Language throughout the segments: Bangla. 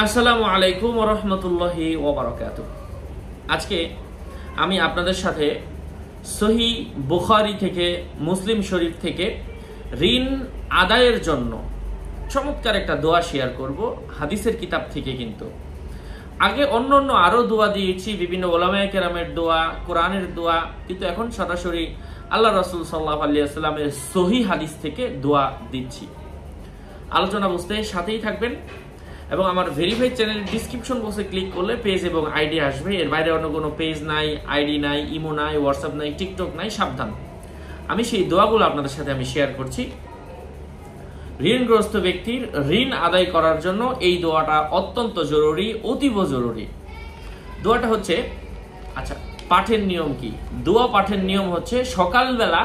আসসালামু আলাইকুম ওয়া রাহমাতুল্লাহি ওয়া বারাকাতুহু। আজকে আমি আপনাদের সাথে সহিহ বুখারী থেকে মুসলিম শরীফ থেকে ঋণ আদায়ের জন্য চমৎকার একটা দোয়া শেয়ার করব, হাদিসের কিতাব থেকে। কিন্তু আগে অন্য আরো দোয়া দিয়েছি, বিভিন্ন উলামায়ে কেরামের দোয়া, কোরআনের দোয়া, কিন্তু এখন সরাসরি আল্লাহ রাসূল সাল্লাল্লাহু আলাইহি ওয়াসাল্লামের সহিহ হাদিস থেকে দোয়া দিচ্ছি। আলোচনা বুঝতে সাথেই থাকবেন এবং আমার ভেরিফাইড চ্যানেল ডিসক্রিপশন বক্সে ক্লিক করলে পেজ এবং আইডি আসবে। এর বাইরে অন্য কোনো পেজ নাই, আইডি নাই, ইমো নাই, হোয়াটসঅ্যাপ নাই, টিকটক নাই। সাবধান, আমি সেই দোয়াগুলো আপনাদের সাথে আমি শেয়ার করছি। ঋণগ্রস্ত ব্যক্তির ঋণ আদায় করার জন্য এই দোয়াটা অত্যন্ত জরুরি, অতীব জরুরি। দোয়াটা হচ্ছে, আচ্ছা, পাঠের নিয়ম কি? দোয়া পাঠের নিয়ম হচ্ছে সকালবেলা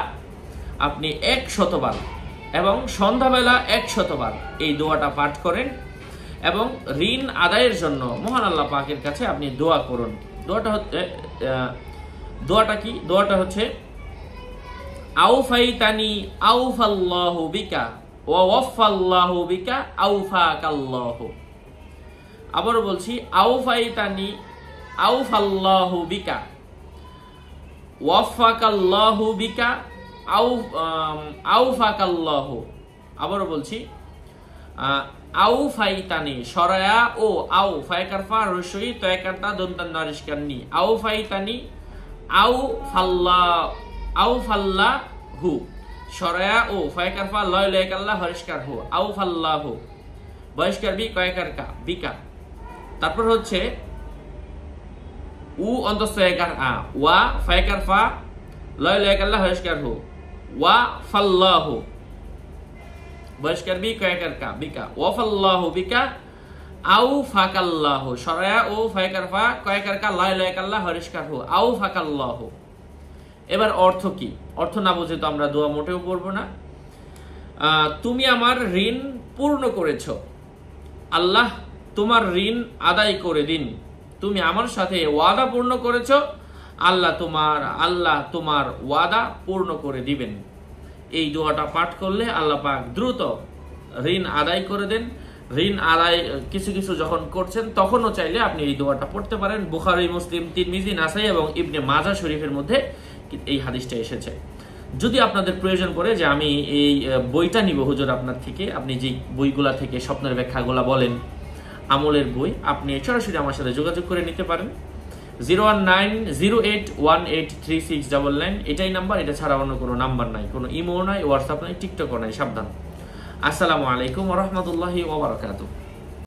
আপনি 100 বার এবং সন্ধ্যাবেলা 100 বার এই দোয়াটা পাঠ করেন এবং ঋণ আদায়ের জন্য মহান আল্লাহ পাকের কাছে আপনি দোয়া করুন। দোয়াটা কি? দোয়াটা হচ্ছে আউফাইতানি আউফাল্লাহু বিকা ওয়া ওয়াফাল্লাহু বিকা আউফাকাল্লাহু। আবার বলছি, আউফাইতানি আউফাল্লাহু বিকা ওয়াফাকাল্লাহু বিকা আউফাকাল্লাহু। আবার বলছি, আউফাইতানি সরায়া ও আউ ফায়কারফা রসই তয়কারতা দন্তান নারিশকান্নি আউফাইতানি আউফাল্লাহু সরায়া ও ফায়কারফা লয় লয়কাল্লাহ হরিশকার হু আউফাল্লাহু বয়স্কার বি কয়কার কা বিকা। তারপর হচ্ছে উ অন্তঃসয়কার আ ওয়া ফায়কারফা লয় লয়কাল্লাহ হরিশকার হু ওয়া ফাল্লাহু বয়স্কার বি কয়কার কা বিকা ওয়াফাল্লাহু বিকা আউফাকাল্লাহু সরায়া ও ফায়কারফা কয়কার কা লয় লয়কাল্লাহ হরিশকার হু আউফাকাল্লাহু। এবার অর্থ কি? অর্থ না বুঝে তো আমরা দোয়া মোটেও পড়বো না। তুমি আমার ঋণ পূর্ণ করেছ, আল্লাহ তোমার ঋণ আদায় করে দিন। তুমি আমার সাথে ওয়াদা পূর্ণ করেছ, আল্লাহ তোমার ওয়াদা পূর্ণ করে দিবেন। এই দোয়াটা পাঠ করলে আল্লাহ পাক দ্রুত ঋণ আদায় করে দেন। ঋণ আদায় কিছু কিছু যখন করছেন তখনও চাইলে আপনি এই দোয়াটা পড়তে পারেন। বুখারী, মুসলিম, তিরমিজি, নাসাই এবং ইবনে মাজাহ শরীফের মধ্যে এই হাদিসটা এসেছে। যদি আপনাদের প্রয়োজন পড়ে যে আমি এই বইটা নিব হুজুর আপনার থেকে, আপনি যে বইগুলা থেকে স্বপ্নের ব্যাখ্যাগুলা বলেন, আমলের বই, আপনি সরাসরি আমার সাথে যোগাযোগ করে নিতে পারেন। 01908183699 এটাই নাম্বার। এটা ছাড়া অন্য কোনো নাম্বার নাই, কোনো ইমো নাই, হোয়াটসঅ্যাপ নাই, টিকটকও নাই। সাবধান। আসসালামু আলাইকুম ওয়া রাহমাতুল্লাহি ওয়া বারাকাতুহু।